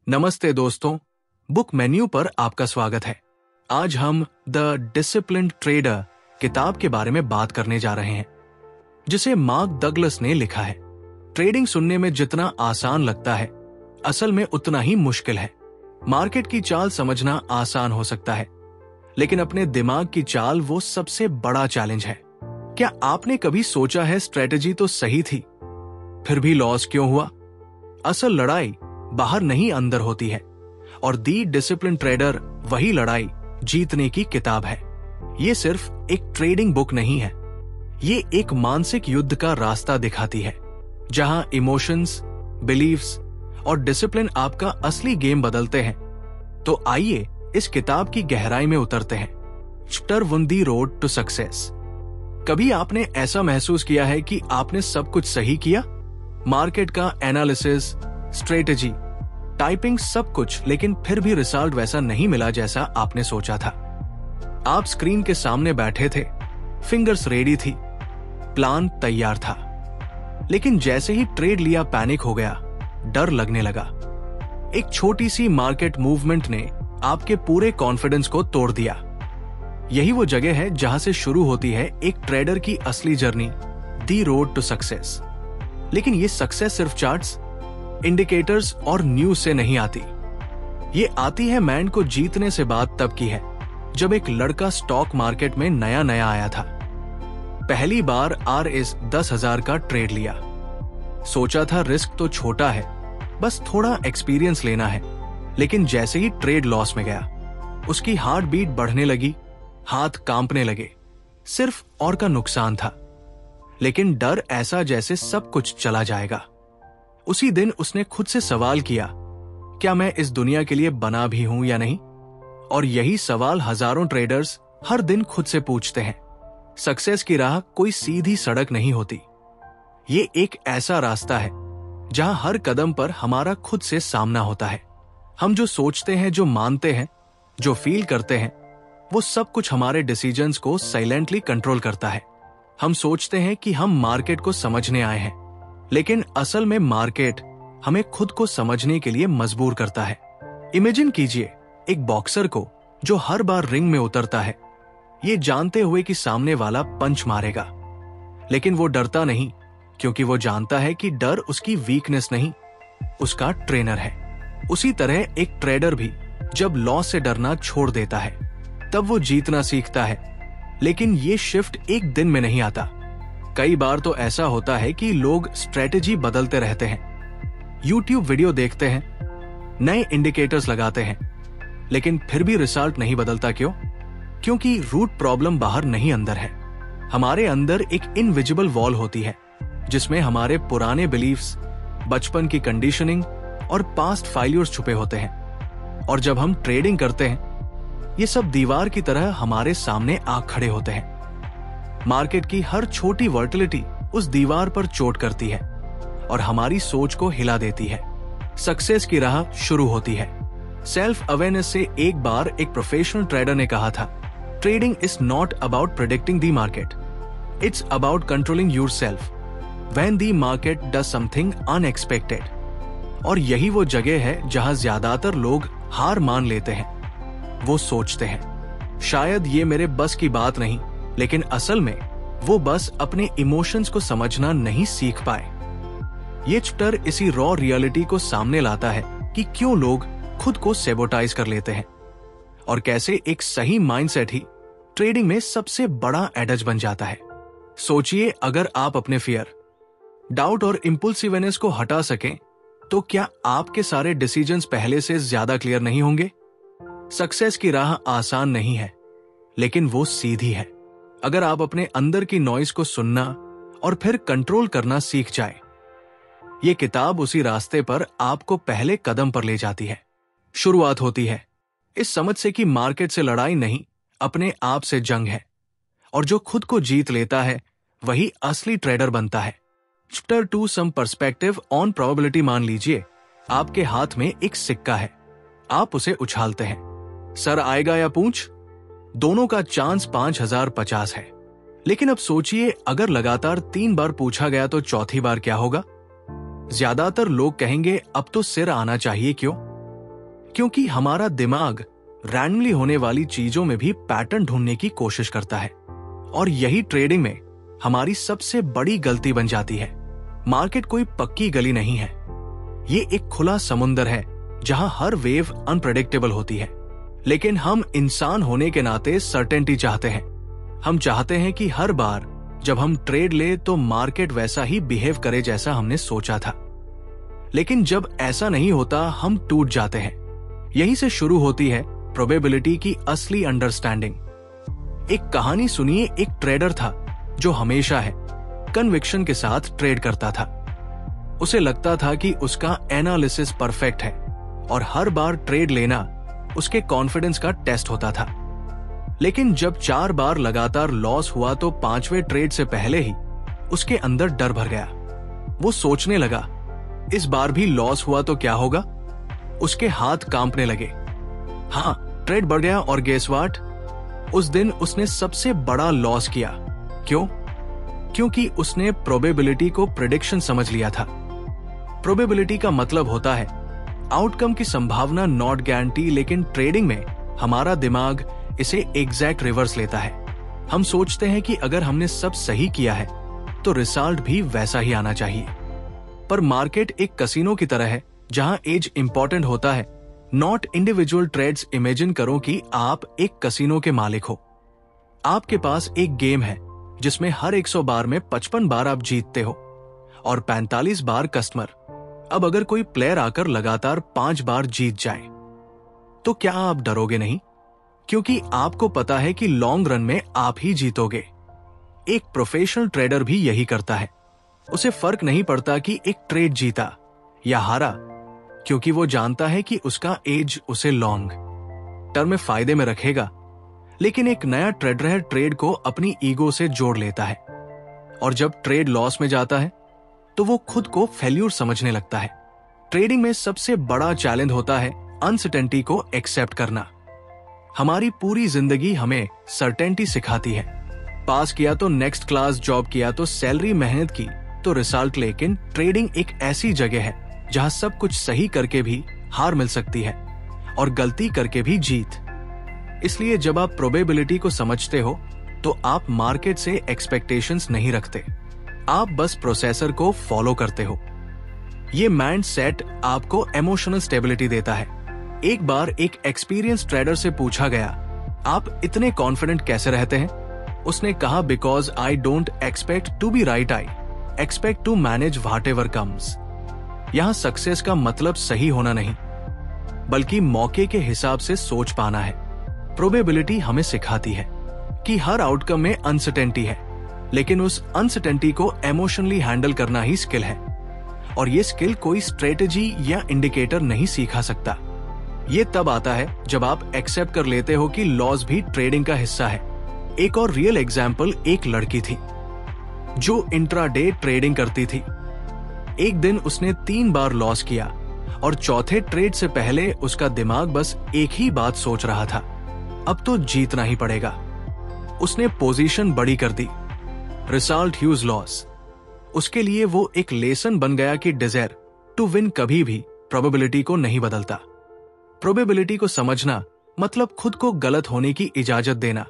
नमस्ते दोस्तों, book menu पर आपका स्वागत है। आज हम द डिसिप्लिन्ड ट्रेडर किताब के बारे में बात करने जा रहे हैं, जिसे मार्क डगलस ने लिखा है। ट्रेडिंग सुनने में जितना आसान लगता है, असल में उतना ही मुश्किल है। मार्केट की चाल समझना आसान हो सकता है, लेकिन अपने दिमाग की चाल वो सबसे बड़ा चैलेंज है। क्या आपने कभी सोचा है स्ट्रेटेजी तो सही थी, फिर भी लॉस क्यों हुआ? असल लड़ाई बाहर नहीं अंदर होती है, और दी डिसिप्लिन ट्रेडर वही लड़ाई जीतने की किताब है। ये सिर्फ एक ट्रेडिंग बुक नहीं है, ये एक मानसिक युद्ध का रास्ता दिखाती है, जहां इमोशंस, बिलीव्स और डिसिप्लिन आपका असली गेम बदलते हैं। तो आइए इस किताब की गहराई में उतरते हैं। Chapter 1, the road to success. कभी आपने ऐसा महसूस किया है कि आपने सब कुछ सही किया, मार्केट का एनालिसिस, स्ट्रेटेजी, टाइपिंग, सब कुछ, लेकिन फिर भी रिजल्ट वैसा नहीं मिला जैसा आपने सोचा था। आप स्क्रीन के सामने बैठे थे, फिंगर्स रेडी थी, प्लान तैयार था, लेकिन जैसे ही ट्रेड लिया पैनिक हो गया, डर लगने लगा। एक छोटी सी मार्केट मूवमेंट ने आपके पूरे कॉन्फिडेंस को तोड़ दिया। यही वो जगह है जहां से शुरू होती है एक ट्रेडर की असली journey, the road to success. लेकिन ये सक्सेस सिर्फ चार्ट्स, इंडिकेटर्स और न्यूज से नहीं आती। ये आती है मैन को जीतने से बात तब की है, जब एक लड़का स्टॉक मार्केट में नया नया आया था। पहली बार RS 10,000 का ट्रेड लिया। सोचा था रिस्क तो छोटा है, बस थोड़ा एक्सपीरियंस लेना है। लेकिन जैसे ही ट्रेड लॉस में गया, उसकी हार्ट बीट बढ़ने लगी, हाथ कांपने लगे। सिर्फ और का नुकसान था, लेकिन डर ऐसा जैसे सब कुछ चला जाएगा। उसी दिन उसने खुद से सवाल किया, क्या मैं इस दुनिया के लिए बना भी हूं या नहीं? और यही सवाल हजारों ट्रेडर्स हर दिन खुद से पूछते हैं। सक्सेस की राह कोई सीधी सड़क नहीं होती। ये एक ऐसा रास्ता है जहां हर कदम पर हमारा खुद से सामना होता है। हम जो सोचते हैं, जो मानते हैं, जो फील करते हैं, वो सब कुछ हमारे डिसीजंस को साइलेंटली कंट्रोल करता है। हम सोचते हैं कि हम मार्केट को समझने आए हैं, लेकिन असल में मार्केट हमें खुद को समझने के लिए मजबूर करता है। इमेजिन कीजिए एक बॉक्सर को जो हर बार रिंग में उतरता है, ये जानते हुए कि सामने वाला पंच मारेगा, लेकिन वो डरता नहीं, क्योंकि वो जानता है कि डर उसकी वीकनेस नहीं, उसका ट्रेनर है। उसी तरह एक ट्रेडर भी जब लॉस से डरना छोड़ देता है, तब वो जीतना सीखता है। लेकिन ये शिफ्ट एक दिन में नहीं आता। कई बार तो ऐसा होता है कि लोग स्ट्रेटेजी बदलते रहते हैं, YouTube वीडियो देखते हैं, नए इंडिकेटर्स लगाते हैं, लेकिन फिर भी रिजल्ट नहीं बदलता। क्यों? क्योंकि रूट प्रॉब्लम बाहर नहीं अंदर है। हमारे अंदर एक इनविजिबल वॉल होती है, जिसमें हमारे पुराने बिलीफ्स, बचपन की कंडीशनिंग और पास्ट फेल्यूर्स छुपे होते हैं। और जब हम ट्रेडिंग करते हैं, ये सब दीवार की तरह हमारे सामने आ खड़े होते हैं। मार्केट की हर छोटी वर्टिलिटी उस दीवार पर चोट करती है और हमारी सोच को हिला देती है। सक्सेस की राह शुरू होती है सेल्फ अवेयरनेस से। एक बार एक प्रोफेशनल ट्रेडर ने कहा था, trading is not about predicting the market, it's about controlling yourself when the market does something unexpected. और यही वो जगह है जहां ज्यादातर लोग हार मान लेते हैं। वो सोचते हैं, शायद ये मेरे बस की बात नहीं, लेकिन असल में वो बस अपने इमोशंस को समझना नहीं सीख पाए। ये चैप्टर इसी रॉ रियलिटी को सामने लाता है कि क्यों लोग खुद को सेबोटाइज कर लेते हैं, और कैसे एक सही माइंडसेट ही ट्रेडिंग में सबसे बड़ा एडज बन जाता है। सोचिए, अगर आप अपने फियर, डाउट और इंपल्सिवनेस को हटा सकें, तो क्या आपके सारे डिसीजंस पहले से ज्यादा क्लियर नहीं होंगे? सक्सेस की राह आसान नहीं है, लेकिन वो सीधी है, अगर आप अपने अंदर की नॉइज को सुनना और फिर कंट्रोल करना सीख जाए। ये किताब उसी रास्ते पर आपको पहले कदम पर ले जाती है। शुरुआत होती है इस समझ से कि मार्केट से लड़ाई नहीं, अपने आप से जंग है, और जो खुद को जीत लेता है वही असली ट्रेडर बनता है। Chapter 2, some perspective on probability. मान लीजिए आपके हाथ में एक सिक्का है, आप उसे उछालते हैं। सर आएगा या पूंछ? दोनों का चांस 5050 है। लेकिन अब सोचिए, अगर लगातार 3 बार पूछा गया तो चौथी बार क्या होगा? ज्यादातर लोग कहेंगे अब तो सिर आना चाहिए। क्यों? क्योंकि हमारा दिमाग रैंडमली होने वाली चीजों में भी पैटर्न ढूंढने की कोशिश करता है, और यही ट्रेडिंग में हमारी सबसे बड़ी गलती बन जाती है। मार्केट कोई पक्की गली नहीं है, ये एक खुला समुंदर है जहां हर वेव अनप्रेडिक्टेबल होती है। लेकिन हम इंसान होने के नाते सर्टेनिटी चाहते हैं। हम चाहते हैं कि हर बार जब हम ट्रेड ले तो मार्केट वैसा ही बिहेव करे जैसा हमने सोचा था। लेकिन जब ऐसा नहीं होता हम टूट जाते हैं। यहीं से शुरू होती है प्रोबेबिलिटी की असली अंडरस्टैंडिंग। एक कहानी सुनिए, एक ट्रेडर था जो हमेशा कन्विक्शन के साथ ट्रेड करता था। उसे लगता था कि उसका एनालिसिस परफेक्ट है और हर बार ट्रेड लेना उसके कॉन्फिडेंस का टेस्ट होता था। लेकिन जब 4 बार लगातार लॉस हुआ तो 5वें ट्रेड से पहले ही उसके अंदर डर भर गया। वो सोचने लगा, इस बार भी लॉस हुआ तो क्या होगा? उसके हाथ कांपने लगे। हाँ, ट्रेड बढ़ गया और गेस व्हाट? उस दिन उसने सबसे बड़ा लॉस किया। क्यों? क्योंकि उसने प्रोबेबिलिटी को प्रेडिक्शन समझ लिया था। प्रोबेबिलिटी का मतलब होता है आउटकम की संभावना, नॉट गारंटी। लेकिन ट्रेडिंग में हमारा दिमाग इसे एग्जैक्ट रिवर्स लेता है। हम सोचते हैं कि अगर हमने सब सही किया है तो रिजल्ट भी वैसा ही आना चाहिए। पर मार्केट एक कसिनो की तरह है जहां एज इंपॉर्टेंट होता है, नॉट इंडिविजुअल ट्रेड्स। इमेजिन करो कि आप एक कसिनो के मालिक हो। आपके पास एक गेम है जिसमें हर 100 बार में 55 बार आप जीतते हो और 45 बार कस्टमर। अब अगर कोई प्लेयर आकर लगातार 5 बार जीत जाए तो क्या आप डरोगे नहीं? क्योंकि आपको पता है कि लॉन्ग रन में आप ही जीतोगे। एक प्रोफेशनल ट्रेडर भी यही करता है। उसे फर्क नहीं पड़ता कि एक ट्रेड जीता या हारा, क्योंकि वो जानता है कि उसका एज उसे लॉन्ग टर्म में फायदे में रखेगा। लेकिन एक नया ट्रेडर ट्रेड को अपनी ईगो से जोड़ लेता है और जब ट्रेड लॉस में जाता है तो वो खुद को फेल्यूर समझने लगता है। ट्रेडिंग में सबसे बड़ा चैलेंज होता है अनसर्टेनिटी को एक्सेप्ट करना। हमारी पूरी जिंदगी हमें सर्टेनिटी सिखाती है। पास किया तो नेक्स्ट क्लास जॉब, किया तो सैलरी, मेहनत की तो रिजल्ट। लेकिन ट्रेडिंग एक ऐसी जगह है जहां सब कुछ सही करके भी हार मिल सकती है और गलती करके भी जीत। इसलिए जब आप प्रोबेबिलिटी को समझते हो तो आप मार्केट से एक्सपेक्टेशंस नहीं रखते, आप बस प्रोसेसर को फॉलो करते हो। ये माइंड सेट आपको इमोशनल स्टेबिलिटी देता है। एक बार एक एक्सपीरियंस ट्रेडर से पूछा गया, आप इतने कॉन्फिडेंट कैसे रहते हैं? उसने कहा, because I don't expect to be right, I expect to manage whatever comes. यहां सक्सेस का मतलब सही होना नहीं, बल्कि मौके के हिसाब से सोच पाना है। प्रोबेबिलिटी हमें सिखाती है कि हर आउटकम में अनसर्टेनिटी है, लेकिन उस अनसर्टेनिटी को इमोशनली हैंडल करना ही स्किल है। और ये स्किल कोई स्ट्रेटेजी या इंडिकेटर नहीं सिखा सकता। ये तब आता है जब आप एक्सेप्ट कर लेते हो कि लॉस भी ट्रेडिंग का हिस्सा है। एक और रियल एग्जाम्पल, एक लड़की थी जो इंट्राडे ट्रेडिंग करती थी। एक दिन उसने 3 बार लॉस किया और चौथे ट्रेड से पहले उसका दिमाग बस एक ही बात सोच रहा था, अब तो जीतना ही पड़ेगा। उसने पोजीशन बड़ी कर दी, रिजल्ट ह्यूज लॉस। उसके लिए वो एक लेसन बन गया कि डिजायर टू विन कभी भी प्रोबेबिलिटी को नहीं बदलता। प्रोबेबिलिटी को समझना मतलब खुद को गलत होने की इजाजत देना,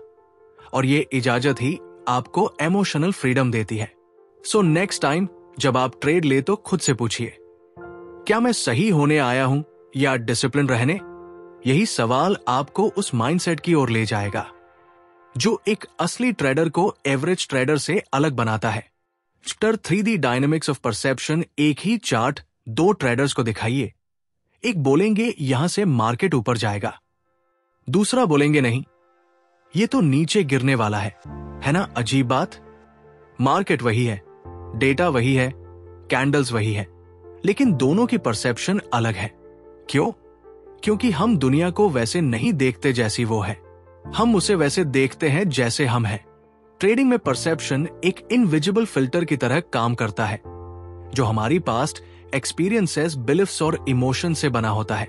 और ये इजाजत ही आपको इमोशनल फ्रीडम देती है। सो नेक्स्ट टाइम जब आप ट्रेड ले तो खुद से पूछिए, क्या मैं सही होने आया हूं या डिसिप्लिन रहने? यही सवाल आपको उस माइंडसेट की ओर ले जाएगा जो एक असली ट्रेडर को एवरेज ट्रेडर से अलग बनाता है। Chapter 3 dynamics of perception. एक ही चार्ट 2 ट्रेडर्स को दिखाइए। एक बोलेंगे यहां से मार्केट ऊपर जाएगा, दूसरा बोलेंगे नहीं, ये तो नीचे गिरने वाला है ना? अजीब बात। मार्केट वही है, डेटा वही है, कैंडल्स वही है, लेकिन दोनों की परसेप्शन अलग है। क्यों? क्योंकि हम दुनिया को वैसे नहीं देखते जैसी वो है, हम उसे वैसे देखते हैं जैसे हम हैं। ट्रेडिंग में परसेप्शन एक इनविजिबल फिल्टर की तरह काम करता है जो हमारी पास्ट एक्सपीरियंसेस, बिलीफ्स और इमोशन से बना होता है।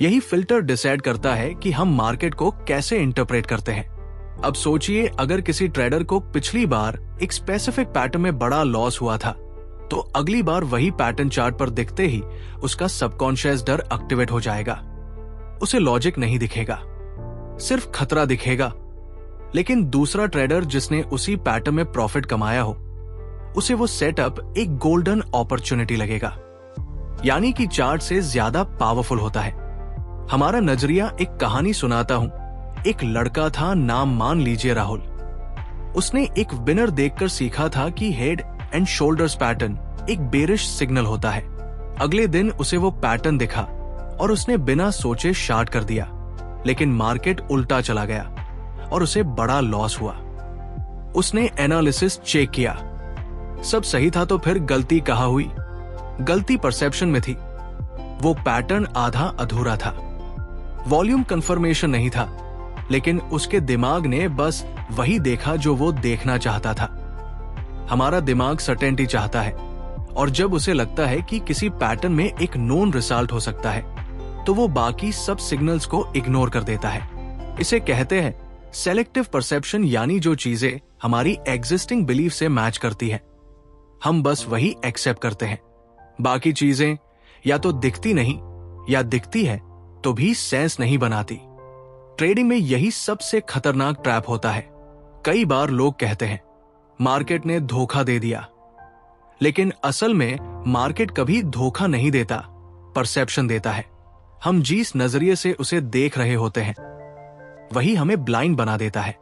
यही फिल्टर डिसाइड करता है कि हम मार्केट को कैसे इंटरप्रेट करते हैं। अब सोचिए, अगर किसी ट्रेडर को पिछली बार एक स्पेसिफिक पैटर्न में बड़ा लॉस हुआ था तो अगली बार वही पैटर्न चार्ट पर दिखते ही उसका सबकॉन्शियस डर एक्टिवेट हो जाएगा। उसे लॉजिक नहीं दिखेगा, सिर्फ खतरा दिखेगा। लेकिन दूसरा ट्रेडर जिसने उसी पैटर्न में प्रॉफिट कमाया हो, उसे वो सेटअप एक गोल्डन अपॉर्चुनिटी लगेगा। यानी कि चार्ट से ज्यादा पावरफुल होता है। हमारा नजरिया एक कहानी सुनाता हूं। एक लड़का था, नाम मान लीजिए राहुल। उसने एक विनर देखकर सीखा था कि हेड एंड शोल्डर्स पैटर्न एक बेरिश सिग्नल होता है। अगले दिन उसे वो पैटर्न दिखा और उसने बिना सोचे शार्ट कर दिया, लेकिन मार्केट उल्टा चला गया और उसे बड़ा लॉस हुआ। उसने एनालिसिस चेक किया, सब सही था, तो फिर गलती कहाँ हुई? गलती परसेप्शन में थी। वो पैटर्न आधा अधूरा था, वॉल्यूम कंफर्मेशन नहीं था, लेकिन उसके दिमाग ने बस वही देखा जो वो देखना चाहता था। हमारा दिमाग सर्टेनिटी चाहता है, और जब उसे लगता है कि किसी पैटर्न में एक नोन रिजल्ट हो सकता है, तो वो बाकी सब सिग्नल्स को इग्नोर कर देता है। इसे कहते हैं सेलेक्टिव परसेप्शन, यानी जो चीजें हमारी एग्जिस्टिंग बिलीफ से मैच करती हैं, हम बस वही एक्सेप्ट करते हैं। बाकी चीजें या तो दिखती नहीं, या दिखती है तो भी सेंस नहीं बनाती। ट्रेडिंग में यही सबसे खतरनाक ट्रैप होता है। कई बार लोग कहते हैं मार्केट ने धोखा दे दिया, लेकिन असल में मार्केट कभी धोखा नहीं देता, परसेप्शन देता है। हम जिस नजरिए से उसे देख रहे होते हैं, वही हमें ब्लाइंड बना देता है।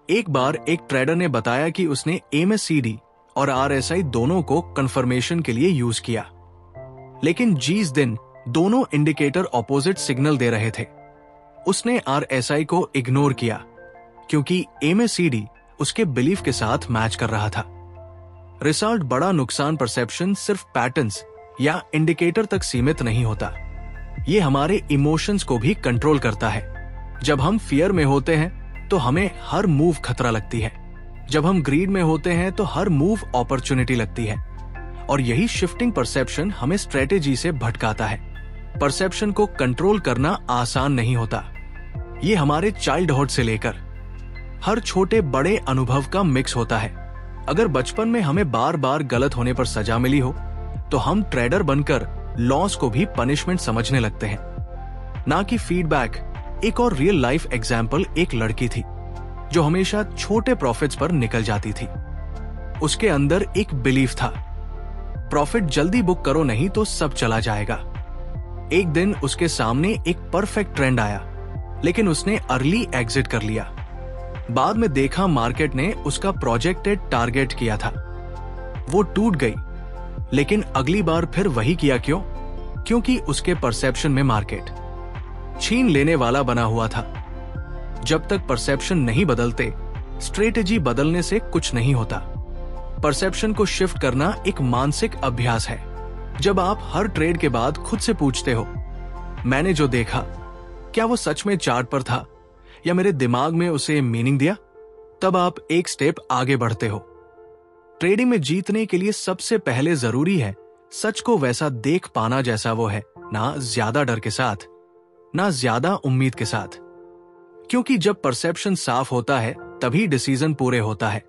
एक बार एक ट्रेडर ने बताया कि उसने MACD और RSI दोनों को कंफर्मेशन के लिए यूज किया, लेकिन जिस दिन दोनों इंडिकेटर ऑपोजिट सिग्नल दे रहे थे, उसने RSI को इग्नोर किया, क्योंकि MACD उसके बिलीफ के साथ मैच कर रहा था। रिजल्ट बड़ा नुकसान। परसेप्शन सिर्फ पैटर्न्स या इंडिकेटर तक सीमित नहीं होता, ये हमारे इमोशंस को भी कंट्रोल करता है। जब हम फियर में होते हैं तो हमें हर मूव खतरा लगती है, जब हम ग्रीड में होते हैं तो हर मूव अपॉर्चुनिटी लगती है, और यही शिफ्टिंग परसेप्शन हमें स्ट्रेटेजी से भटकाता है। परसेप्शन को कंट्रोल करना आसान नहीं होता। ये हमारे चाइल्डहुड से लेकर हर छोटे बड़े अनुभव का मिक्स होता है। अगर बचपन में हमें बार बार गलत होने पर सजा मिली हो, तो हम ट्रेडर बनकर लॉस को भी पनिशमेंट समझने लगते हैं, ना कि फीडबैक। एक और रियल लाइफ एग्जाम्पल, एक लड़की थी जो हमेशा छोटे प्रॉफिट्स पर निकल जाती थी। उसके अंदर एक बिलीफ था, प्रॉफिट जल्दी बुक करो नहीं तो सब चला जाएगा। एक दिन उसके सामने एक परफेक्ट ट्रेंड आया, लेकिन उसने अर्ली एग्जिट कर लिया। बाद में देखा मार्केट ने उसका प्रोजेक्टेड टारगेट किया था, वो टूट गई। लेकिन अगली बार फिर वही किया। क्यों? क्योंकि उसके परसेप्शन में मार्केट छीन लेने वाला बना हुआ था। जब तक परसेप्शन नहीं बदलते, स्ट्रेटेजी बदलने से कुछ नहीं होता। परसेप्शन को शिफ्ट करना एक मानसिक अभ्यास है। जब आप हर ट्रेड के बाद खुद से पूछते हो, मैंने जो देखा क्या वो सच में चार्ट पर था या मेरे दिमाग में उसे मीनिंग दिया, तब आप एक स्टेप आगे बढ़ते हो। ट्रेडिंग में जीतने के लिए सबसे पहले जरूरी है सच को वैसा देख पाना जैसा वो है, ना ज्यादा डर के साथ, ना ज्यादा उम्मीद के साथ। क्योंकि जब परसेप्शन साफ होता है तभी डिसीजन पूरे होता है,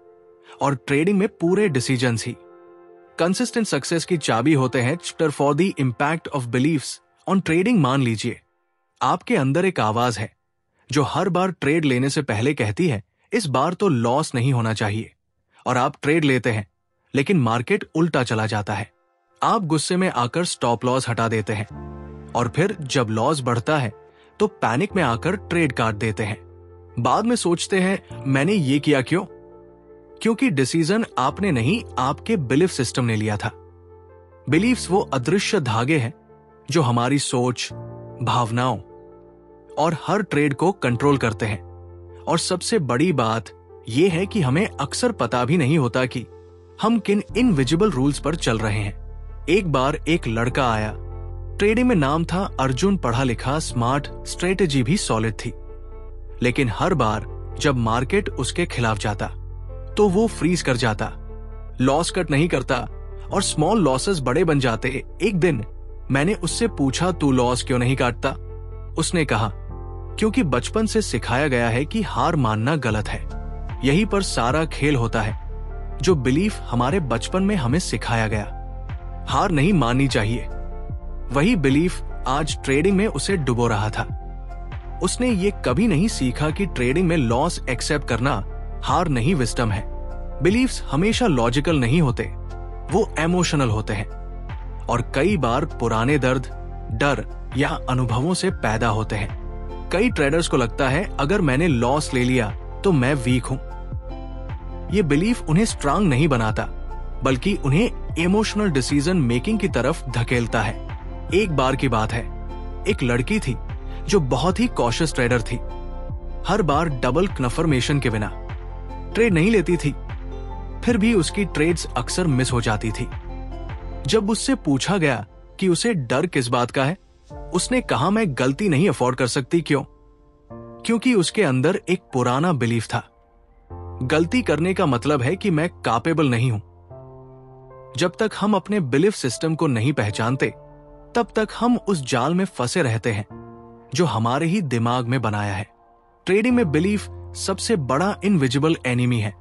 और ट्रेडिंग में पूरे डिसीजंस ही कंसिस्टेंट सक्सेस की चाबी होते हैं। Chapter four the impact of beliefs on trading. मान लीजिए आपके अंदर एक आवाज है जो हर बार ट्रेड लेने से पहले कहती है, इस बार तो लॉस नहीं होना चाहिए, और आप ट्रेड लेते हैं, लेकिन मार्केट उल्टा चला जाता है। आप गुस्से में आकर स्टॉप लॉस हटा देते हैं, और फिर जब लॉस बढ़ता है तो पैनिक में आकर ट्रेड काट देते हैं। बाद में सोचते हैं मैंने ये किया क्यों? क्योंकि डिसीजन आपने नहीं, आपके बिलीफ सिस्टम ने लिया था। बिलीफ्स वो अदृश्य धागे हैं जो हमारी सोच, भावनाओं और हर ट्रेड को कंट्रोल करते हैं। और सबसे बड़ी बात यह है कि हमें अक्सर पता भी नहीं होता कि हम किन इनविजिबल रूल्स पर चल रहे हैं। एक बार एक लड़का आया, ट्रेडिंग में नाम था अर्जुन, पढ़ा लिखा, स्मार्ट, स्ट्रेटेजी भी सॉलिड थी। लेकिन हर बार जब मार्केट उसके खिलाफ जाता तो वो फ्रीज कर जाता, लॉस कट नहीं करता, और स्मॉल लॉसेस बड़े बन जाते। एक दिन मैंने उससे पूछा, तू लॉस क्यों नहीं काटता? उसने कहा, क्योंकि बचपन से सिखाया गया है कि हार मानना गलत है। यहीं पर सारा खेल होता है। जो बिलीफ हमारे बचपन में हमें सिखाया गया, हार नहीं माननी चाहिए, वही बिलीफ आज ट्रेडिंग में उसे डुबो रहा था। उसने ये कभी नहीं सीखा कि ट्रेडिंग में लॉस एक्सेप्ट करना हार नहीं विजडम है। बिलीफ्स हमेशा लॉजिकल नहीं होते, वो इमोशनल होते हैं और कई बार पुराने दर्द, डर या अनुभवों से पैदा होते हैं। कई ट्रेडर्स को लगता है अगर मैंने लॉस ले लिया तो मैं वीक हूं। ये बिलीफ उन्हें स्ट्रांग नहीं बनाता, बल्कि उन्हें इमोशनल डिसीजन मेकिंग की तरफ धकेलता है। एक बार की बात है, एक लड़की थी जो बहुत ही कॉशियस ट्रेडर थी। हर बार डबल कन्फर्मेशन के बिना ट्रेड नहीं लेती थी, फिर भी उसकी ट्रेड्स अक्सर मिस हो जाती थी। जब उससे पूछा गया कि उसे डर किस बात का है, उसने कहा मैं गलती नहीं अफोर्ड कर सकती। क्यों? क्योंकि उसके अंदर एक पुराना बिलीफ था, गलती करने का मतलब है कि मैं कैपेबल नहीं हूं। जब तक हम अपने बिलीफ सिस्टम को नहीं पहचानते, तब तक हम उस जाल में फंसे रहते हैं जो हमारे ही दिमाग में बनाया है। ट्रेडिंग में बिलीफ सबसे बड़ा इनविजिबल एनिमी है,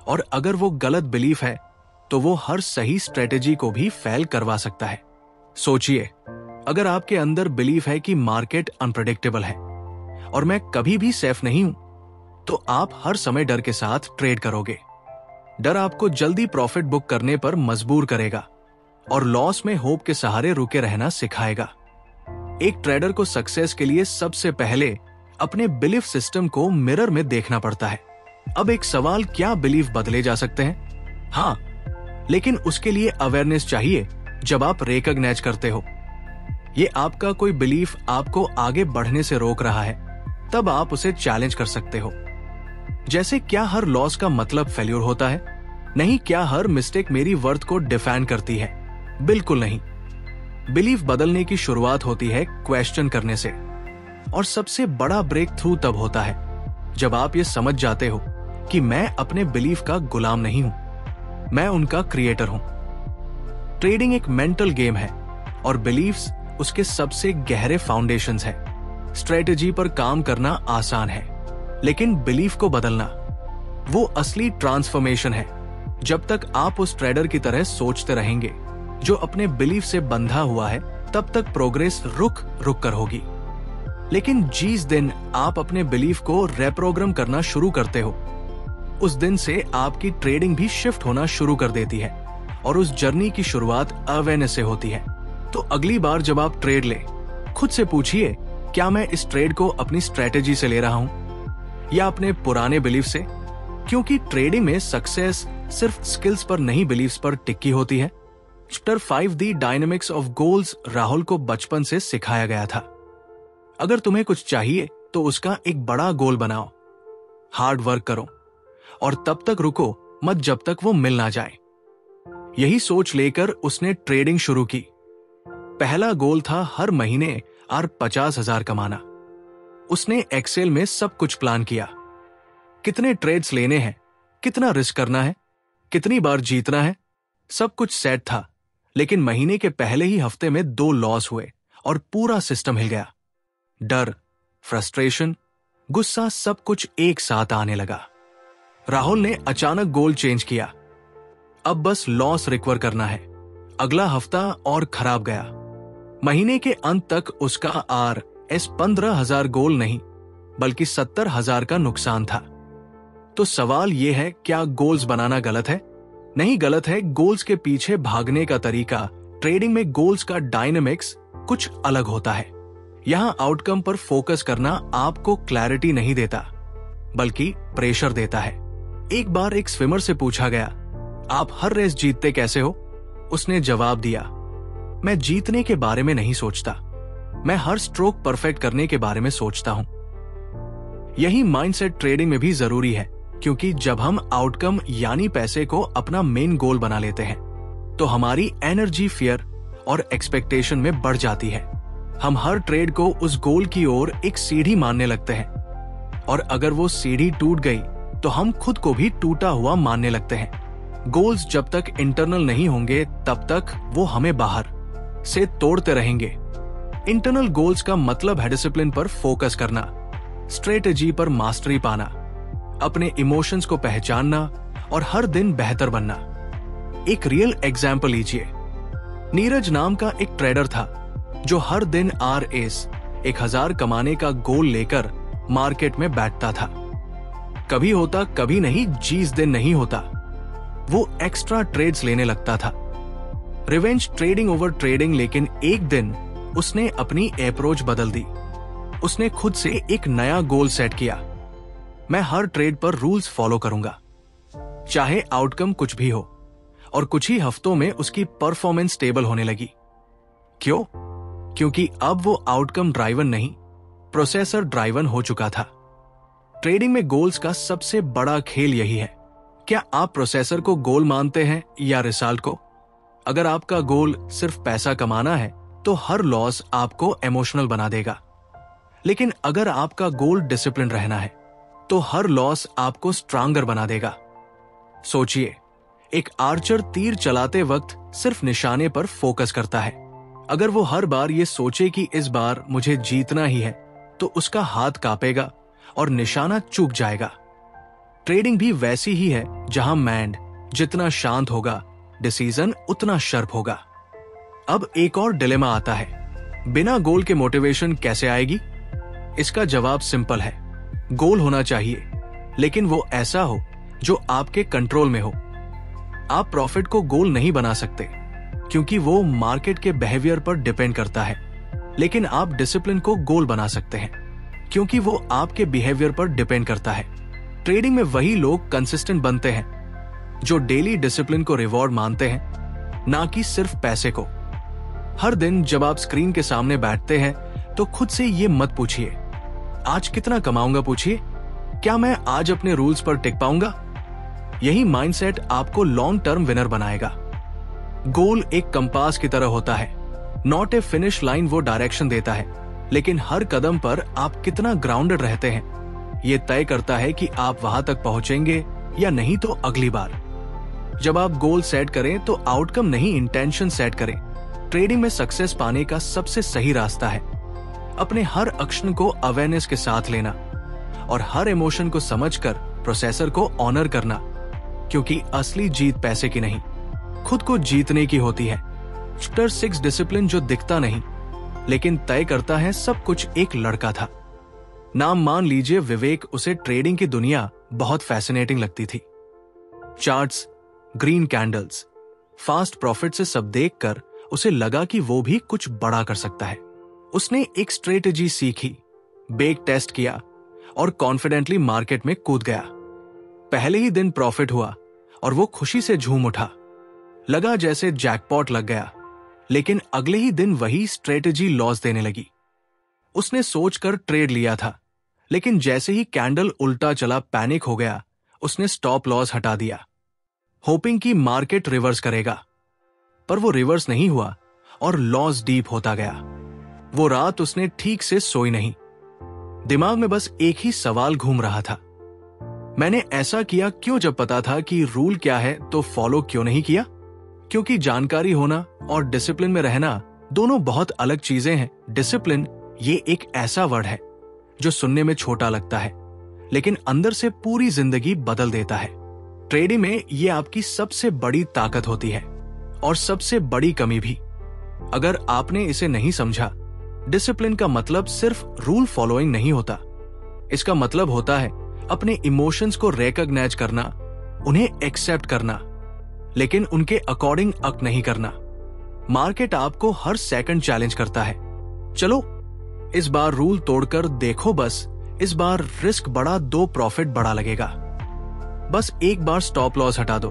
और अगर वो गलत बिलीफ है तो वो हर सही स्ट्रेटेजी को भी फेल करवा सकता है। सोचिए, अगर आपके अंदर बिलीफ है कि मार्केट अनप्रेडिक्टेबल है और मैं कभी भी सेफ नहीं हूं, तो आप हर समय डर के साथ ट्रेड करोगे। डर आपको जल्दी प्रॉफिट बुक करने पर मजबूर करेगा और लॉस में होप के सहारे रुके रहना सिखाएगा। एक ट्रेडर को सक्सेस के लिए सबसे पहले अपने बिलीफ सिस्टम को मिरर में देखना पड़ता है। अब एक सवाल, क्या बिलीफ बदले जा सकते हैं? हाँ, लेकिन उसके लिए अवेयरनेस चाहिए। जब आप रिकॉग्नाइज करते हो ये आपका कोई बिलीफ आपको आगे बढ़ने से रोक रहा है, तब आप उसे चैलेंज कर सकते हो। जैसे, क्या हर लॉस का मतलब फेल्यूर होता है? नहीं। क्या हर मिस्टेक मेरी वर्थ को डिफाइन करती है? बिल्कुल नहीं। बिलीफ बदलने की शुरुआत होती है क्वेश्चन करने से, और सबसे बड़ा ब्रेक थ्रू तब होता है जब आप ये समझ जाते हो कि मैं अपने बिलीफ का गुलाम नहीं हूं, मैं उनका क्रिएटर हूं। ट्रेडिंग एक मेंटल गेम है और बिलीफ्स उसके सबसे गहरे फाउंडेशंस हैं। स्ट्रेटेजी पर काम करना आसान है, लेकिन बिलीफ को बदलना वो असली ट्रांसफॉर्मेशन है। जब तक आप उस ट्रेडर की तरह सोचते रहेंगे जो अपने बिलीफ से बंधा हुआ है, तब तक प्रोग्रेस रुक रुक कर होगी। लेकिन जिस दिन आप अपने बिलीफ को रेप्रोग्राम करना शुरू करते हो, उस दिन से आपकी ट्रेडिंग भी शिफ्ट होना शुरू कर देती है, और उस जर्नी की शुरुआत अवेयरनेस से होती है। तो अगली बार जब आप ट्रेड ले, खुद से पूछिए, क्या मैं इस ट्रेड को अपनी स्ट्रेटेजी से ले रहा हूं या अपने पुराने बिलीफ से? क्योंकि ट्रेडिंग में सक्सेस सिर्फ स्किल्स पर नहीं, बिलीफ्स पर टिकी होती है। Chapter 5 the dynamics of goals Rahul को बचपन से सिखाया गया था। अगर तुम्हें कुछ चाहिए तो उसका एक बड़ा गोल बनाओ, हार्ड वर्क करो और तब तक रुको मत जब तक वो मिल ना जाए। यही सोच लेकर उसने ट्रेडिंग शुरू की। पहला गोल था हर महीने 50,000 कमाना। उसने एक्सेल में सब कुछ प्लान किया, कितने ट्रेड्स लेने हैं, कितना रिस्क करना है, कितनी बार जीतना है, सब कुछ सेट था। लेकिन महीने के पहले ही हफ्ते में 2 लॉस हुए और पूरा सिस्टम हिल गया। डर, फ्रस्ट्रेशन, गुस्सा, सब कुछ एक साथ आने लगा। राहुल ने अचानक गोल चेंज किया। अब बस लॉस रिकवर करना है। अगला हफ्ता और खराब गया। महीने के अंत तक उसका RS 15,000 गोल नहीं, बल्कि 70,000 का नुकसान था। तो सवाल यह है, क्या गोल्स बनाना गलत है? नहीं, गलत है। गोल्स के पीछे भागने का तरीका, ट्रेडिंग में गोल्स का डायनेमिक्स कुछ अलग होता है। यहां आउटकम पर फोकस करना आपको क्लैरिटी नहीं देता, बल्कि प्रेशर देता है। एक बार एक स्विमर से पूछा गया, आप हर रेस जीतते कैसे हो? उसने जवाब दिया, मैं जीतने के बारे में नहीं सोचता, मैं हर स्ट्रोक परफेक्ट करने के बारे में सोचता हूं। यही माइंडसेट ट्रेडिंग में भी जरूरी है, क्योंकि जब हम आउटकम यानी पैसे को अपना मेन गोल बना लेते हैं, तो हमारी एनर्जी फियर और एक्सपेक्टेशन में बढ़ जाती है। हम हर ट्रेड को उस गोल की ओर एक सीढ़ी मानने लगते हैं, और अगर वो सीढ़ी टूट गई तो हम खुद को भी टूटा हुआ मानने लगते हैं। गोल्स जब तक इंटरनल नहीं होंगे, तब तक वो हमें बाहर से तोड़ते रहेंगे। इंटरनल गोल्स का मतलब है डिसिप्लिन पर फोकस करना, स्ट्रेटेजी पर मास्टरी पाना, अपने इमोशंस को पहचानना और हर दिन बेहतर बनना। एक रियल एग्जाम्पल लीजिए। नीरज नाम का एक ट्रेडर था जो हर दिन RS 1000 कमाने का गोल लेकर मार्केट में बैठता था। कभी होता कभी नहीं, जिस दिन नहीं होता वो एक्स्ट्रा ट्रेड्स लेने लगता था। Revenge trading over trading. लेकिन एक दिन उसने अपनी अप्रोच बदल दी। उसने खुद से एक नया गोल सेट किया। मैं हर ट्रेड पर रूल्स फॉलो करूंगा, चाहे आउटकम कुछ भी हो। और कुछ ही हफ्तों में उसकी परफॉर्मेंस स्टेबल होने लगी। क्यों? क्योंकि अब वो आउटकम ड्राइवन नहीं, प्रोसेसर ड्राइवन हो चुका था। ट्रेडिंग में गोल्स का सबसे बड़ा खेल यही है। क्या आप प्रोसेसर को गोल मानते हैं या रिजल्ट को? अगर आपका गोल सिर्फ पैसा कमाना है तो हर लॉस आपको इमोशनल बना देगा। लेकिन अगर आपका गोल डिसिप्लिन रहना है तो हर लॉस आपको स्ट्रांगर बना देगा। सोचिए, एक आर्चर तीर चलाते वक्त सिर्फ निशाने पर फोकस करता है। अगर वो हर बार ये सोचे कि इस बार मुझे जीतना ही है, तो उसका हाथ कांपेगा और निशाना चूक जाएगा। ट्रेडिंग भी वैसी ही है, जहां माइंड जितना शांत होगा, डिसीजन उतना शार्प होगा। अब एक और डिलेमा आता है, बिना गोल के मोटिवेशन कैसे आएगी? इसका जवाब सिंपल है, गोल होना चाहिए, लेकिन वो ऐसा हो जो आपके कंट्रोल में हो। आप प्रॉफिट को गोल नहीं बना सकते क्योंकि वो मार्केट के बिहेवियर पर डिपेंड करता है, लेकिन आप डिसिप्लिन को गोल बना सकते हैं क्योंकि वो आपके बिहेवियर पर डिपेंड करता है। ट्रेडिंग में वही लोग कंसिस्टेंट बनते हैं जो डेली डिसिप्लिन को रिवॉर्ड मानते हैं, ना कि सिर्फ पैसे को। हर दिन जब आप स्क्रीन के सामने बैठते हैं तो खुद से ये मत पूछिए आज कितना कमाऊंगा, पूछिए क्या मैं आज अपने रूल्स पर टिक पाऊंगा। यही माइंडसेट आपको लॉन्ग टर्म विनर बनाएगा। गोल एक कंपास की तरह होता है, नॉट ए फिनिश लाइन। वो डायरेक्शन देता है, लेकिन हर कदम पर आप कितना ग्राउंडेड रहते हैं ये तय करता है कि आप वहां तक पहुंचेंगे या नहीं। तो अगली बार जब आप गोल सेट करें तो आउटकम नहीं, इंटेंशन सेट करें। ट्रेडिंग में सक्सेस पाने का सबसे सही रास्ता है अपने हर एक्शन को अवेयरनेस के साथ लेना और हर इमोशन को समझकर प्रोसेसर को ऑनर करना, क्योंकि असली जीत पैसे की नहीं, खुद को जीतने की होती है। चैप्टर 6 डिसिप्लिन, जो दिखता नहीं लेकिन तय करता है सब कुछ, एक लड़का था। नाम मान लीजिए विवेक। उसे ट्रेडिंग की दुनिया बहुत फैसिनेटिंग लगती थी। Charts, green candles, fast profit से सब देखकर उसे लगा कि वो भी कुछ बड़ा कर सकता है। उसने एक स्ट्रेटेजी सीखी, बेक टेस्ट किया और कॉन्फिडेंटली मार्केट में कूद गया। पहले ही दिन प्रॉफिट हुआ और वो खुशी से झूम उठा। लगा जैसे जैकपॉट लग गया। लेकिन अगले ही दिन वही स्ट्रेटेजी लॉस देने लगी। उसने सोचकर ट्रेड लिया था, लेकिन जैसे ही कैंडल उल्टा चला पैनिक हो गया। उसने स्टॉप लॉस हटा दिया, होपिंग कि मार्केट रिवर्स करेगा। पर वो रिवर्स नहीं हुआ और लॉस डीप होता गया। वो रात उसने ठीक से सोई नहीं। दिमाग में बस एक ही सवाल घूम रहा था, मैंने ऐसा किया क्यों जब पता था कि रूल क्या है तो फॉलो क्यों नहीं किया? क्योंकि जानकारी होना और डिसिप्लिन में रहना दोनों बहुत अलग चीजें हैं। डिसिप्लिन ये एक ऐसा वर्ड है जो सुनने में छोटा लगता है, लेकिन अंदर से पूरी जिंदगी बदल देता है। ट्रेडिंग में ये आपकी सबसे बड़ी ताकत होती है और सबसे बड़ी कमी भी। अगर आपने इसे नहीं समझा, डिसिप्लिन का मतलब सिर्फ रूल फॉलोइंग नहीं होता। इसका मतलब होता है अपने इमोशंस को रिकॉग्नाइज करना, उन्हें एक्सेप्ट करना, लेकिन उनके अकॉर्डिंग एक्ट नहीं करना। मार्केट आपको हर सेकंड चैलेंज करता है। चलो इस बार रूल तोड़कर देखो, बस इस बार रिस्क बड़ा दो, प्रॉफिट बड़ा लगेगा। बस एक बार स्टॉप लॉस हटा दो,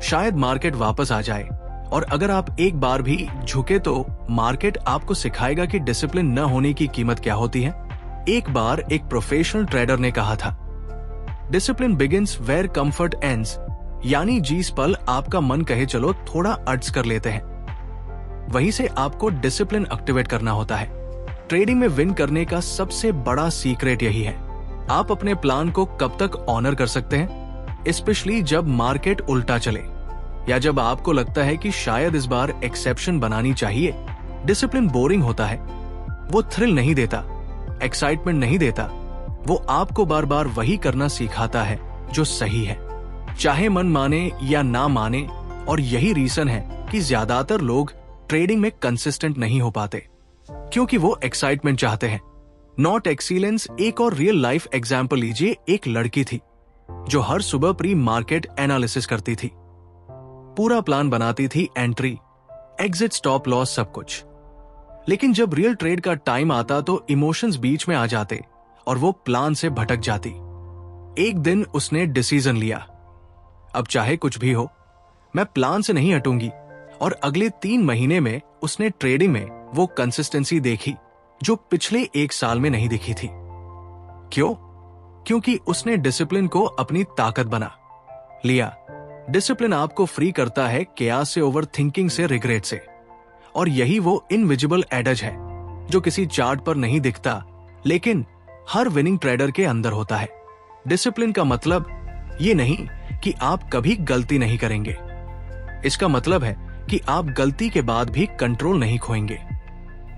शायद मार्केट वापस आ जाए। और अगर आप एक बार भी झुके तो मार्केट आपको सिखाएगा कि डिसिप्लिन न होने की कीमत क्या होती है। एक बार एक प्रोफेशनल ट्रेडर ने कहा था, discipline begins where comfort ends. यानी जिस पल आपका मन कहे चलो थोड़ा एडजस्ट कर लेते हैं, वहीं से आपको डिसिप्लिन एक्टिवेट करना होता है। ट्रेडिंग में विन करने का सबसे बड़ा सीक्रेट यही है। आप अपने प्लान को कब तक ऑनर कर सकते हैं, स्पेशली जब मार्केट उल्टा चले या जब आपको लगता है कि शायद इस बार एक्सेप्शन बनानी चाहिए। डिसिप्लिन बोरिंग होता है, वो थ्रिल नहीं देता, एक्साइटमेंट नहीं देता। वो आपको बार बार वही करना सिखाता है जो सही है, चाहे मन माने या ना माने। और यही रीजन है कि ज्यादातर लोग ट्रेडिंग में कंसिस्टेंट नहीं हो पाते, क्योंकि वो एक्साइटमेंट चाहते हैं, नॉट एक्सीलेंस। एक और रियल लाइफ एग्जाम्पल लीजिए। एक लड़की थी जो हर सुबह प्री मार्केट एनालिसिस करती थी, पूरा प्लान बनाती थी, एंट्री, एग्जिट, स्टॉप लॉस, सब कुछ। लेकिन जब रियल ट्रेड का टाइम आता तो इमोशंस बीच में आ जाते और वो प्लान से भटक जाती। एक दिन उसने डिसीजन लिया, अब चाहे कुछ भी हो मैं प्लान से नहीं हटूंगी। और अगले 3 महीने में उसने ट्रेडिंग में वो कंसिस्टेंसी देखी जो पिछले 1 साल में नहीं दिखी थी। क्यों? क्योंकि उसने डिसिप्लिन को अपनी ताकत बना लिया। डिसिप्लिन आपको फ्री करता है केयास से, ओवर थिंकिंग से, रिग्रेट से। और यही वो इनविजिबल एडज है जो किसी चार्ट पर नहीं दिखता लेकिन हर विनिंग ट्रेडर के अंदर होता है। डिसिप्लिन का मतलब ये नहीं कि आप कभी गलती नहीं करेंगे, इसका मतलब है कि आप गलती के बाद भी कंट्रोल नहीं खोएंगे।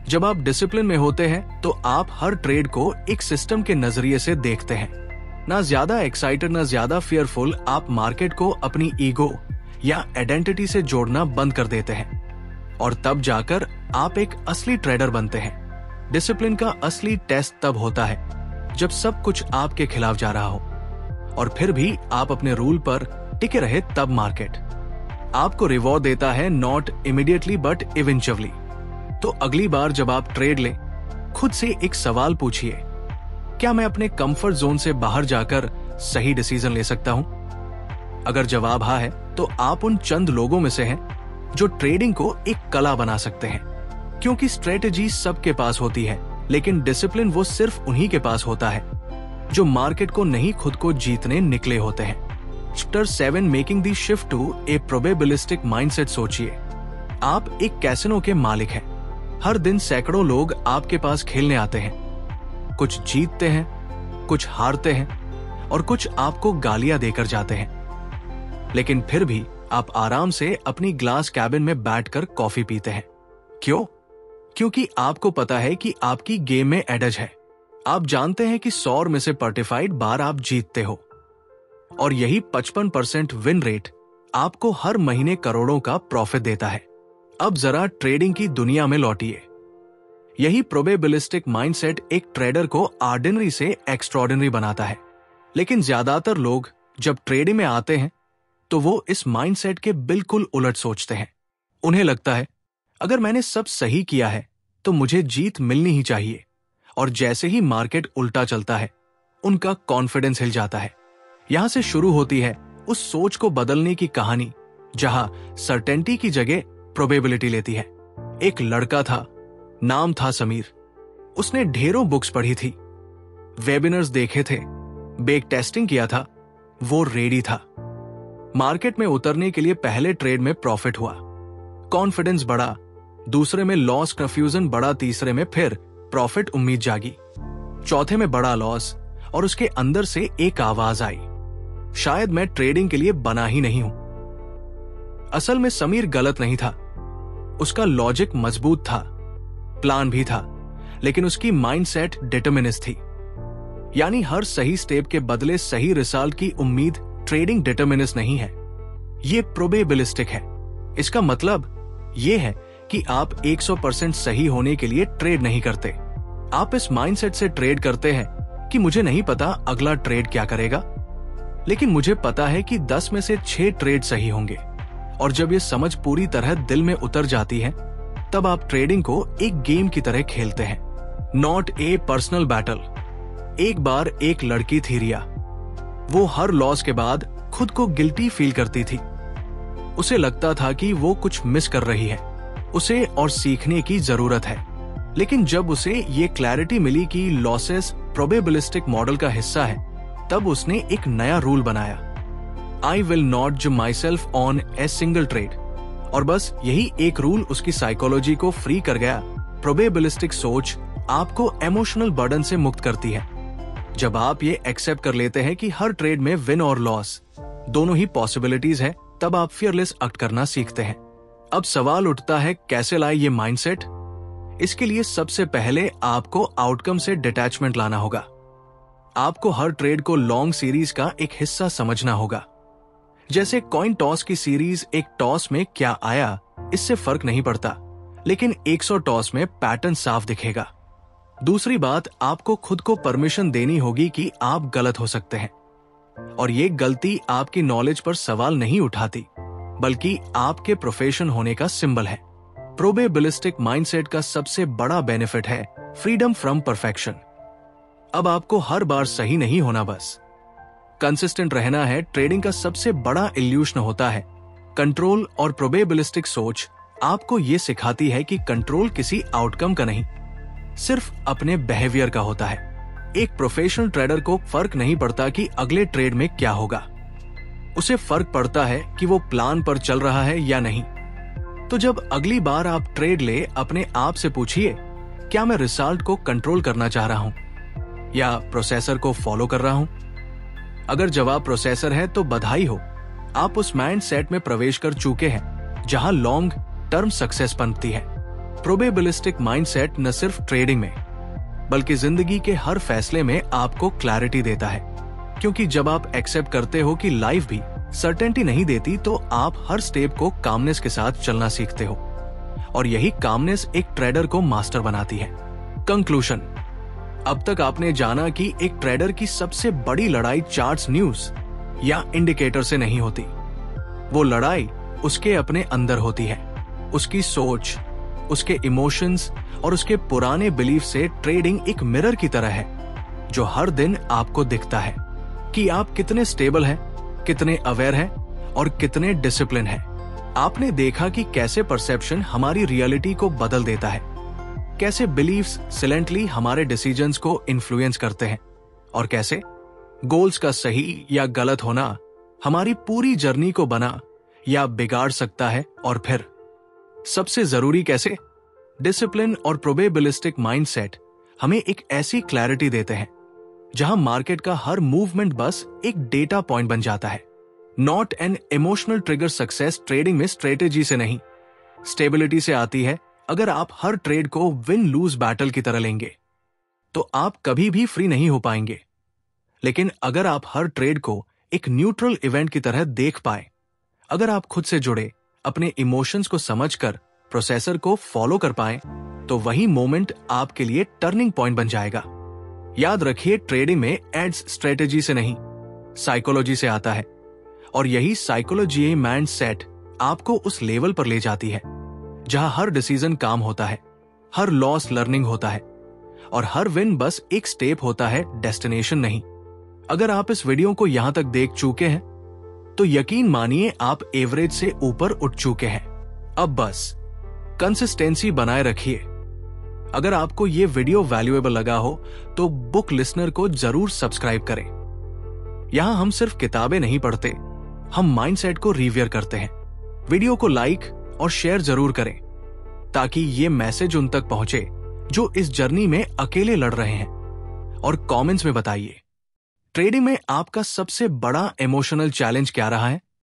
जब आप डिसिप्लिन में होते हैं तो आप हर ट्रेड को एक सिस्टम के नजरिए से देखते हैं, ना ज्यादा एक्साइटेड ना ज्यादा फियरफुल। आप मार्केट को अपनी ईगो या आइडेंटिटी से जोड़ना बंद कर देते हैं और तब जाकर आप एक असली ट्रेडर बनते हैं। डिसिप्लिन का असली टेस्ट तब होता है जब सब कुछ आपके खिलाफ जा रहा हो और फिर भी आप अपने रूल पर टिके रहे। तब मार्केट आपको रिवॉर्ड देता है, नॉट इमीडिएटली बट इवेंचुअली। तो अगली बार जब आप ट्रेड लें, खुद से एक सवाल पूछिए, क्या मैं अपने कंफर्ट जोन से बाहर जाकर सही डिसीजन ले सकता हूं? अगर जवाब हाँ है तो आप उन चंद लोगों में से हैं जो ट्रेडिंग को एक कला बना सकते हैं। क्योंकि स्ट्रेटेजी सबके पास होती है लेकिन डिसिप्लिन वो सिर्फ उन्हीं के पास होता है जो मार्केट को नहीं, खुद को जीतने निकले होते हैं। Chapter 7 making the shift to a probabilistic mindset. सोचिए, आप एक कैसिनो के मालिक हैं। हर दिन सैकड़ों लोग आपके पास खेलने आते हैं, कुछ जीतते हैं, कुछ हारते हैं और कुछ आपको गालियां देकर जाते हैं। लेकिन फिर भी आप आराम से अपनी ग्लास कैबिन में बैठकर कॉफी पीते हैं। क्यों? क्योंकि आपको पता है कि आपकी गेम में एडज है। आप जानते हैं कि 100 में से 45 बार आप जीतते हो और यही 55% विन रेट आपको हर महीने करोड़ों का प्रॉफिट देता है। अब जरा ट्रेडिंग की दुनिया में लौटिए। यही प्रोबेबिलिस्टिक माइंडसेट एक ट्रेडर को ऑर्डिनरी से एक्स्ट्राऑर्डिनरी बनाता है। लेकिन ज्यादातर लोग जब ट्रेडिंग में आते हैं तो वो इस माइंडसेट के बिल्कुल उलट सोचते हैं। उन्हें लगता है अगर मैंने सब सही किया है तो मुझे जीत मिलनी ही चाहिए। और जैसे ही मार्केट उल्टा चलता है उनका कॉन्फिडेंस हिल जाता है। यहां से शुरू होती है उस सोच को बदलने की कहानी जहां सर्टेनिटी की जगह प्रोबेबिलिटी लेती है। एक लड़का था, नाम था समीर। उसने ढेरों बुक्स पढ़ी थी, वेबिनार्स देखे थे, बेक टेस्टिंग किया था, वो रेडी था। मार्केट में उतरने के लिए पहले ट्रेड में प्रॉफिट हुआ, कॉन्फिडेंस बढ़ा, दूसरे में लॉस, कंफ्यूजन बढ़ा, तीसरे में फिर प्रॉफिट, उम्मीद जागी, चौथे में बड़ा लॉस और उसके अंदर से एक आवाज आई, शायद मैं ट्रेडिंग के लिए बना ही नहीं हूं। असल में समीर गलत नहीं था, उसका लॉजिक मजबूत था, प्लान भी था, लेकिन उसकी माइंडसेट डिटरमिनिस्ट थी। यानी हर सही स्टेप के बदले सही रिजल्ट की उम्मीद ट्रेडिंग डिटरमिनिस्ट नहीं है, ये प्रोबेबिलिस्टिक है। इसका मतलब ये है कि आप 100% सही होने के लिए ट्रेड नहीं करते। आप इस माइंडसेट से ट्रेड करते हैं कि मुझे नहीं पता अगला ट्रेड क्या करेगा, लेकिन मुझे पता है कि 10 में से 6 ट्रेड सही होंगे। और जब ये समझ पूरी तरह दिल में उतर जाती है तब आप ट्रेडिंग को एक गेम की तरह खेलते हैं, नॉट ए पर्सनल बैटल। एक बार एक लड़की थी रिया, वो हर लॉस के बाद खुद को गिल्टी फील करती थी। उसे लगता था कि वो कुछ मिस कर रही है, उसे और सीखने की जरूरत है। लेकिन जब उसे ये क्लैरिटी मिली कि लॉसेस प्रोबेबिलिस्टिक मॉडल का हिस्सा है, तब उसने एक नया रूल बनाया, आई विल नॉट जज my self on a single trade. और बस यही एक रूल उसकी साइकोलॉजी को फ्री कर गया। प्रोबेबिलिस्टिक सोच आपको इमोशनल बर्डन से मुक्त करती है। जब आप ये एक्सेप्ट कर लेते हैं कि हर ट्रेड में विन और लॉस दोनों ही पॉसिबिलिटीज है, तब आप फियरलेस एक्ट करना सीखते हैं। अब सवाल उठता है, कैसे लाए ये माइंडसेट? इसके लिए सबसे पहले आपको आउटकम से डिटैचमेंट लाना होगा। आपको हर ट्रेड को लॉन्ग सीरीज का एक हिस्सा समझना होगा। जैसे कॉइन टॉस की सीरीज, एक टॉस में क्या आया इससे फर्क नहीं पड़ता, लेकिन 100 टॉस में पैटर्न साफ दिखेगा। दूसरी बात, आपको खुद को परमिशन देनी होगी कि आप गलत हो सकते हैं, और ये गलती आपकी नॉलेज पर सवाल नहीं उठाती, बल्कि आपके प्रोफेशन होने का सिंबल है। प्रोबेबिलिस्टिक माइंडसेट का सबसे बड़ा बेनिफिट है फ्रीडम फ्रॉम परफेक्शन। अब आपको हर बार सही नहीं होना, बस कंसिस्टेंट रहना है। ट्रेडिंग का सबसे बड़ा इल्यूशन होता है कंट्रोल, और प्रोबेबिलिस्टिक सोच आपको यह सिखाती है कि कंट्रोल किसी आउटकम का नहीं, सिर्फ अपने बिहेवियर का होता है। एक प्रोफेशनल ट्रेडर को फर्क नहीं पड़ता कि अगले ट्रेड में क्या होगा, उसे फर्क पड़ता है कि वो प्लान पर चल रहा है या नहीं। तो जब अगली बार आप ट्रेड ले, अपने आप से पूछिए, क्या मैं रिजल्ट को कंट्रोल करना चाह रहा हूं या प्रोसेसर को फॉलो कर रहा हूं? अगर जवाब प्रोसेसर है तो बधाई हो, आप उस माइंड सेट में प्रवेश कर चुके हैं जहां लॉन्ग टर्म सक्सेस बनती है। प्रोबेबिलिस्टिक माइंडसेट न सिर्फ ट्रेडिंग में बल्कि जिंदगी के हर फैसले में आपको क्लैरिटी देता है, क्योंकि जब आप एक्सेप्ट करते हो कि लाइफ भी सर्टेनिटी नहीं देती, तो आप हर स्टेप को कामनेस के साथ चलना सीखते हो, और यही कामनेस एक ट्रेडर को मास्टर बनाती है। कंक्लूजन, अब तक आपने जाना कि एक ट्रेडर की सबसे बड़ी लड़ाई चार्ट्स, न्यूज या इंडिकेटर से नहीं होती। वो लड़ाई उसके अपने अंदर होती है, उसकी सोच, उसके इमोशंस और उसके पुराने बिलीफ से। ट्रेडिंग एक मिरर की तरह है जो हर दिन आपको दिखता है कि आप कितने स्टेबल हैं, कितने अवेयर हैं और कितने डिसिप्लिन हैं। आपने देखा कि कैसे परसेप्शन हमारी रियलिटी को बदल देता है, कैसे बिलीफ्स साइलेंटली हमारे डिसीजंस को इन्फ्लुएंस करते हैं, और कैसे गोल्स का सही या गलत होना हमारी पूरी जर्नी को बना या बिगाड़ सकता है। और फिर सबसे जरूरी, कैसे डिसिप्लिन और प्रोबेबिलिस्टिक माइंडसेट हमें एक ऐसी क्लैरिटी देते हैं जहां मार्केट का हर मूवमेंट बस एक डेटा पॉइंट बन जाता है, not an emotional trigger. Success trading में स्ट्रेटेजी से नहीं, स्टेबिलिटी से आती है। अगर आप हर ट्रेड को विन लूज बैटल की तरह लेंगे तो आप कभी भी फ्री नहीं हो पाएंगे, लेकिन अगर आप हर ट्रेड को एक न्यूट्रल इवेंट की तरह देख पाए, अगर आप खुद से जुड़े, अपने इमोशंस को समझकर प्रोसेसर को फॉलो कर पाए, तो वही मोमेंट आपके लिए टर्निंग पॉइंट बन जाएगा। याद रखिए, ट्रेडिंग में एड्स स्ट्रेटेजी से नहीं, साइकोलॉजी से आता है, और यही साइकोलॉजी माइंडसेट आपको उस लेवल पर ले जाती है जहां हर डिसीजन काम होता है, हर लॉस लर्निंग होता है, और हर विन बस एक स्टेप होता है, डेस्टिनेशन नहीं। अगर आप इस वीडियो को यहां तक देख चुके हैं तो यकीन मानिए आप एवरेज से ऊपर उठ चुके हैं। अब बस कंसिस्टेंसी बनाए रखिए। अगर आपको यह वीडियो वैल्यूएबल लगा हो तो बुक लिसनर को जरूर सब्सक्राइब करें। यहां हम सिर्फ किताबें नहीं पढ़ते, हम माइंडसेट को रिवियर करते हैं। वीडियो को लाइक और शेयर जरूर करें ताकि ये मैसेज उन तक पहुंचे जो इस जर्नी में अकेले लड़ रहे हैं। और कमेंट्स में बताइए, ट्रेडिंग में आपका सबसे बड़ा इमोशनल चैलेंज क्या रहा है?